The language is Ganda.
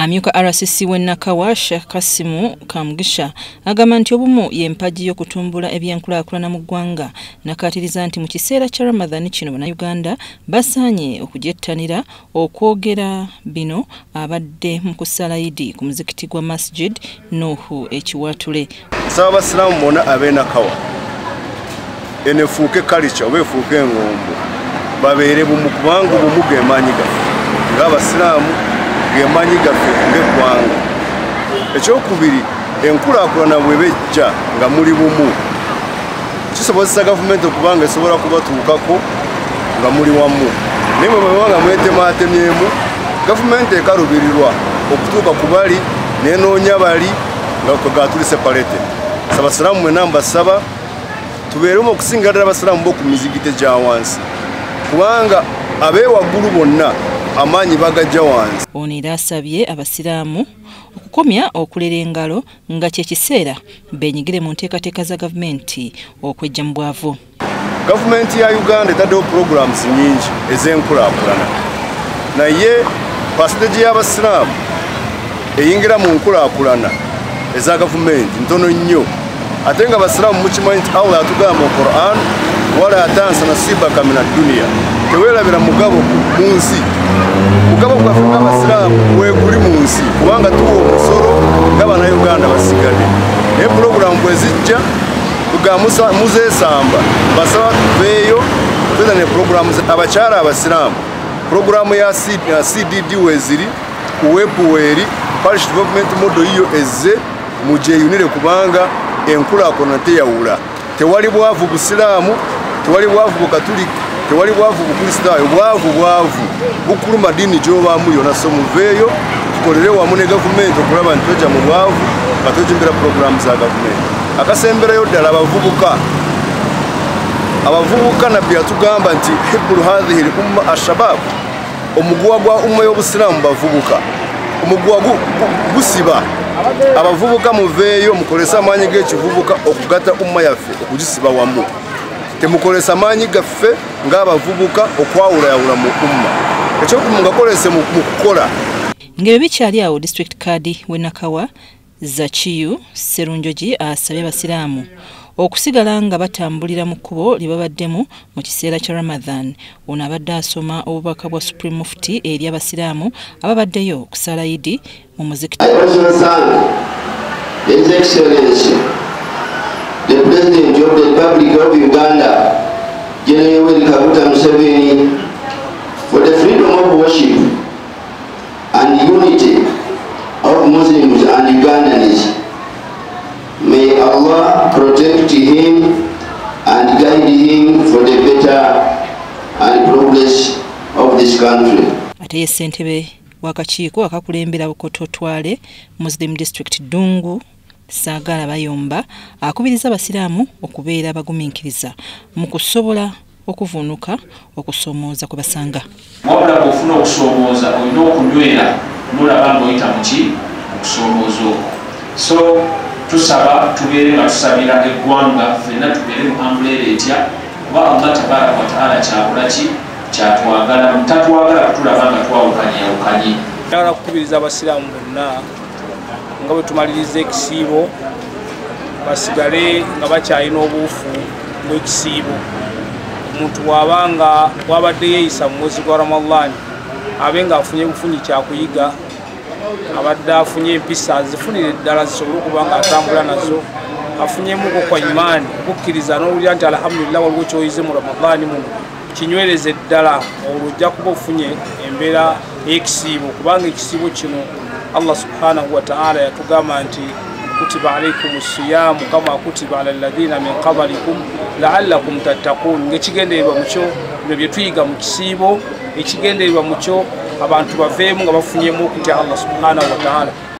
Amyuka RCC we Nakawa Sheikh Kassimu Kamugisha agamba nti obumu y'empagi y'okutumbula ebyenkulaakulana mu ggwanga nakatiriza nti mu kiseera kya Ramadan kino Bannayuganda basaanye okujettanira okwogera bino abadde mu kusala Idi ku muzikiti gwa Masgid Noor ekiwatule. Nsaba abasiraamu bonna ab'e Nakawa enefuuke culture oba efuuke engombo babeere bumu kubanga obumu g'emaanyi gaffe ng'abasiraamu gemanyi gaffe ng'eggwanga. Ekyokubiri enkulaakulana bw'ebejja nga muli bumu kisobozesa gavumenti okubanga esobola kubatuukako nga muli wamu. Naye bwe mubanga mwetemaatemyemu gavumenti ekalubirirwa okutuuka ku bali nenoonya bali nga gatuli sepalete. Abasiraamu mwenna mbasaba tubeeremu okusingira ddala abasiraamu b'oku mizikiti gya wansi kubanga abeewaggulu bonna amaanyi bagajja wansi. Ono era asabye abasiraamu okukomya okulera engalo nga kye kiseera benyigire mu nteekateeka za gavumenti okwejja mu bwavu. Gavumenti ya Uganda etaddewo programs nyingi ez'enkulaakulana naye percentage y'abasiraamu eyingira mu nkulaakulana eza gavumenti ntono nnyo. Ate nga abasiraamu mukimanyi nti Allah atugamba mu Quran wala tansa nasibaka mina dunia, teweerabira mugabo mu nsi. Mugabo gwaffe ng'abasiraamu weeguli mu nsi kubanga tuwa omusolo ng'Abannayuganda basigadde. Naye pulogulaamu bwe zijja tugamba muzeesamba basaba tuveeyo tuza ne pulogulaamu abakyala abasiraamu. Pulogulaamu ya CDD weeziri kuweepuweeri parish development model iyo ezze mugyeyunire kubanga enkulaakulana teyawula. Tewali bwavu busiraamu, tewali bwavu bukatuliki, tewali bwavu bukristaayo, bwavu bukuluma dini gy'obaamu yonna. So muveeyo tukolere wamu ne gavumenti okulaba nti twejja mu bwavu nga twejumbira pulogulaamu za gavumenti. Akasemberayo ddala abavubuka nabbi yatugamba nti hibbulu hadhihi l-umma ashabab, omuguwa gwa umma y'obusiraamu bavubuka, omuguwa gusiba. Abavubuka muveeyo mukolesa amaanyi g'ekivubuka okugatta umma yaffe okugisiba wamu. Temukolesa amaanyi gaffe ng'abavubuka okwawulayawula mu umma. Ekyokumu ngakolese mu kukola. Ng'ebyo bikyali awo district card we Nakawa Zachiyu Serunjogi asabye abasiraamu okusigala nga batambulira mu kkubo lye babaddemu mu kiseera kya Ramadan. Ono abadde asoma obubaka bwa Supreme Mufti eri abasiraamu ababaddeyo okusala Idi mu muzikiti. His Excellency, the President of the Republic of Uganda, General Yoweri Kaguta Museveni, for the freedom of worship and unity of Muslims and Ugandans. May Allah protect him and guide him for the better and progress of this country. Ate ssentebe w'akakiiko akakulembera Bukototwale Muslim District Dungu Saagala Bayomba akubiriza abasiraamu okubeera abagumiikiriza mu kusobola okuvunuka okusoomooza kwe basanga. Wabula bw'ofuna okusoomooza olina okunywera n'olaba ng'oyita mu ki okusoomooza okwo. So tusaba tubeere nga tusabira eggwanga ffenna tubeere mu ambuleera etya kuba Allah tabaaraka wa ta'ala kyabula ki kyatwagala mutatwagala kutulaba nga twawukanyawukanye. Njagala kukubiriza abasiraamu bonna nga bwe tumaliriza ekisiibo basigale nga bakyalina obuufu bw'ekisiibo. Omuntu bw'abanga wabadde yeeyisa mu mwezi gwa Ramadan abe nga afunye bufunyi kyakuyiga, abadde afunye empisa zifunire ddala zisobole okuba nga atambula nazo, afunyemukko kwa imaani okukkiriza n'owulira nti alhamdulillah waliwo kyoyize mu Ramadan muno kinywereze ddala, olwo ojja kuba ofunye embeera y'ekisiibo kubanga ekisiibo kino Allah subhanahu wa ta'ala yatugamba nti kutiba alaykum as-siyamu kama kutiba ala alladhina min qablikum la'allakum tattaqun. Ng'ekigendererwa mukyo bino bye tuyiga mu kisiibo, ekigendererwa mukyo abantu baveemu nga bafunyemu okutya Allah subhanahu wa ta'ala.